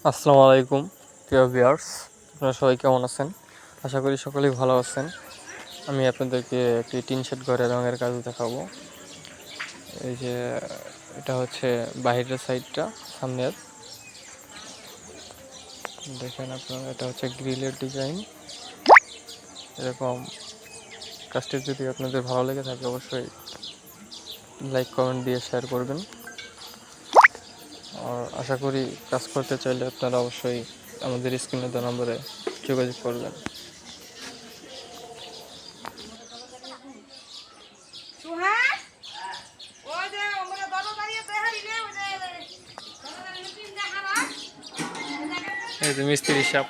আসসালামু আলাইকুম প্রিয় ভিউয়ার্স, আপনারা সবাই কেমন আছেন? আশা করি সকলেই ভালো আছেন। আমি আপনাদেরকে একটি টিন শেড ঘরের রঙের কাজ দেখাবো। এই যে এটা হচ্ছে বাইরের সাইডটা, সামনের দেখেন আপনারা, এটা হচ্ছে গ্রিলের ডিজাইন। এরকম কাজটি যদি আপনাদের ভালো লেগে থাকে অবশ্যই লাইক কমেন্ট দিয়ে শেয়ার করবেন। আর আশা করি কাজ করতে চাইলে আপনারা অবশ্যই আমাদের স্ক্রিনে দেওয়া নম্বরে যোগাযোগ করবেন। এই যে মিস্ত্রি সাহেব।